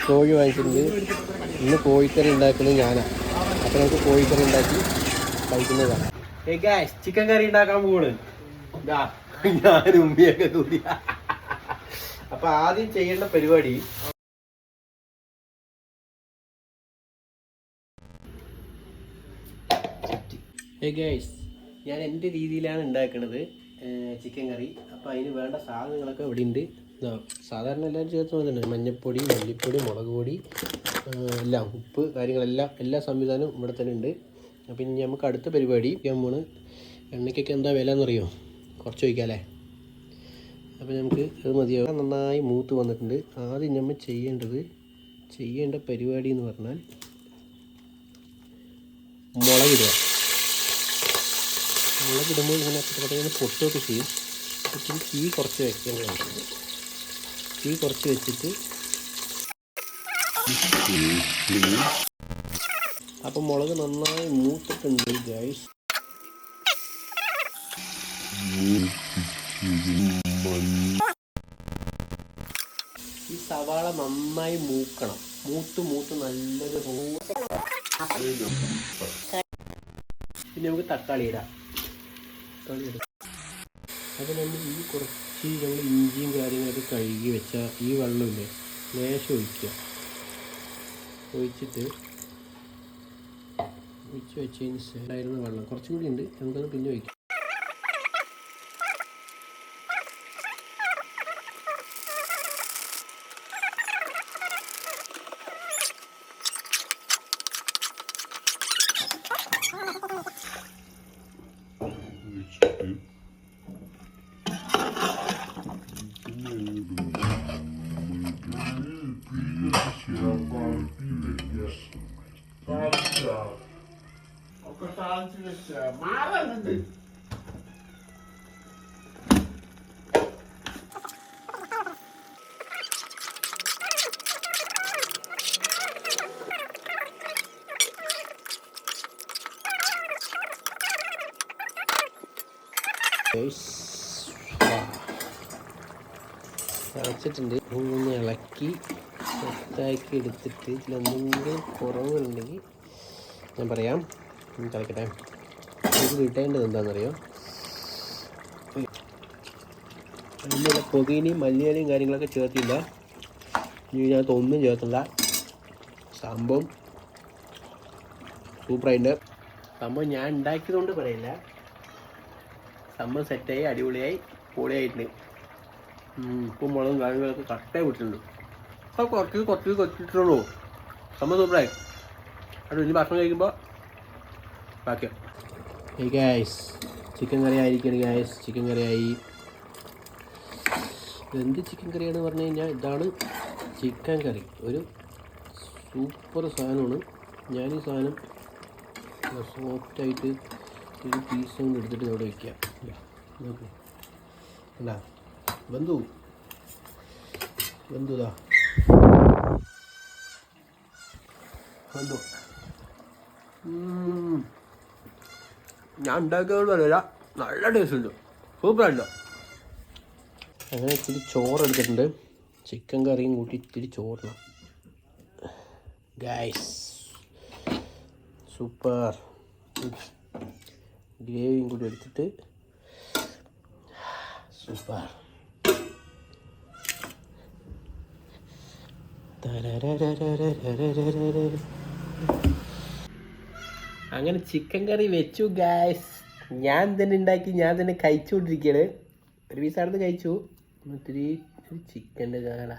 കോഴി വാങ്ങിച്ചിട്ടുണ്ട്. ഇന്ന് കോഴിക്കറി ഉണ്ടാക്കുന്നത് ഞാനാണ്. അപ്പോൾ നമുക്ക് കോഴിക്കറി ഉണ്ടാക്കി കഴിക്കുന്നതാണ്. ചിക്കൻ കറി ഉണ്ടാക്കാൻ പോവാണ്. ഞാൻ ഉമ്മിയൊക്കെ കൂടി. അപ്പൊ ആദ്യം ചെയ്യേണ്ട പരിപാടി ഞാൻ എൻ്റെ രീതിയിലാണ് ഉണ്ടാക്കുന്നത് ചിക്കൻ കറി. അപ്പോൾ അതിന് വേണ്ട സാധനങ്ങളൊക്കെ ഇവിടെ ഉണ്ട്. സാധാരണ എല്ലാവരും ചേർത്ത് വന്നിട്ടുണ്ട്. മഞ്ഞൾപ്പൊടി, മല്ലിപ്പൊടി, മുളക് പൊടി, എല്ലാം, ഉപ്പ്, കാര്യങ്ങളെല്ലാം, എല്ലാ സംവിധാനവും ഇവിടെ തന്നെ ഉണ്ട്. അപ്പം ഇനി നമുക്ക് അടുത്ത പരിപാടി നമ്മൾ എണ്ണയ്ക്കൊക്കെ എന്താ വില എന്നറിയോ? കുറച്ച് വയ്ക്കാമല്ലേ? അപ്പോൾ നമുക്ക് അത് മതിയാവും. നന്നായി മൂത്ത് വന്നിട്ടുണ്ട്. ആദ്യം നമ്മൾ ചെയ്യേണ്ട പരിപാടി എന്ന് പറഞ്ഞാൽ മുളകിടുക. മുളകിടുമ്പോൾ ഇങ്ങനെ പെട്ടെന്ന് പൊട്ടുകയൊക്കെ ചെയ്യും. പക്ഷേ തീ കുറച്ച് വയ്ക്കേണ്ടതാണ്. തീ കുറച്ച് വെച്ചിട്ട് അപ്പോൾ മുളക് നന്നായി മൂത്തിട്ടുണ്ട് ഗൈസ്. ഈ സവാള നന്നായി മൂക്കണം. മൂത്ത് നല്ലത്. പിന്നെ നമുക്ക് തക്കാളി ഇടാം. അപ്പോൾ നമ്മൾ ഇഞ്ചിയും കാര്യങ്ങളൊക്കെ കഴുകി വെച്ച ഈ വെള്ളമില്ലേ, ലേശം ഒഴിച്ച് വെച്ചതിന് ശേഷമായിരുന്ന വെള്ളം കുറച്ചും കൂടി ഉണ്ട്, നമുക്കത് പിന്നെ ഒഴിക്കാം. തിളച്ചിട്ടുണ്ട്. ഒന്ന് ഇളക്കി സെറ്റാക്കി എടുത്തിട്ട് ഇതിലെന്തെങ്കിലും കുറവുകളുണ്ടെങ്കിൽ ഞാൻ പറയാം. തിളക്കട്ടെ. ഇത് കിട്ടേണ്ടത് എന്താണെന്നറിയോ? അതിൻ്റെ പുകയിലയും മല്ലിയിലയും കാര്യങ്ങളൊക്കെ ചേർത്തില്ല. ഇനി ഇതിനകത്ത് ഒന്നും ചേർത്തില്ല. സംഭവം സൂപ്പറായിട്ട്. സംഭവം ഞാൻ ഉണ്ടാക്കിയതുകൊണ്ട് പറയില്ല. സംഭവം സെറ്റായി, അടിപൊളിയായി, പൊളിയായിട്ടുണ്ട്. ഉപ്പും മുളകും കാര്യങ്ങളൊക്കെ കറക്റ്റായി വിട്ടിട്ടുണ്ട്. അപ്പോൾ കുറച്ചിട്ടുള്ളൂ. സംഭവം സൂപ്പറായി. അത് വലിയ ഭക്ഷണം കഴിക്കുമ്പോൾ ബാക്കിയോ. ചിക്കൻ കറി ആയിരിക്കണം. ചിക്കൻ കറിയായി. എന്ത് ചിക്കൻ കറിയാണെന്ന് പറഞ്ഞു കഴിഞ്ഞാൽ ഇതാണ് ചിക്കൻ കറി. ഒരു സൂപ്പർ സാധനമാണ്. ഞാൻ ഈ സാധനം സോഫ്റ്റായിട്ട് ഒരു പീസ് കൊണ്ട് എടുത്തിട്ട് അവിടെ വയ്ക്കുക. നോക്ക്, എന്താ ബന്ധുതാ ഞാൻ ഉണ്ടാക്കിയത് പറയില്ല, നല്ല ടേസ്റ്റ് ഉണ്ട്, സൂപ്പറായിട്ടോ. അങ്ങനെ ഇത്തിരി ചോറ് എടുത്തിട്ടുണ്ട്. ചിക്കൻ കറിയും കൂട്ടി ഇത്തിരി ചോറിന് ഗൈസ്, സൂപ്പർ. ഗ്രേവിയും കൂടി എടുത്തിട്ട് സൂപ്പർ. അങ്ങനെ ചിക്കൻ കറി വെച്ചു ഗൈസ്. ഞാൻ തന്നെ ഉണ്ടാക്കി, ഞാൻ തന്നെ കഴിച്ചുകൊണ്ടിരിക്കുകയാണ്. ഒരു പീസ് അടുത്ത് കഴിച്ചു. ഒത്തിരി ചിക്കൻ്റെ കാല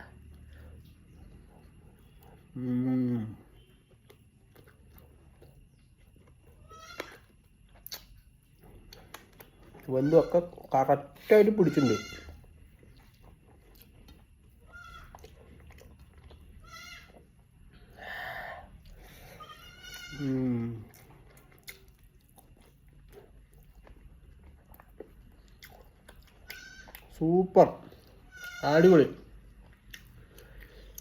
വെന്തൊക്കെ കറക്റ്റായിട്ട് പിടിച്ചിട്ടുണ്ട്. സൂപ്പർ, അടിപൊളി.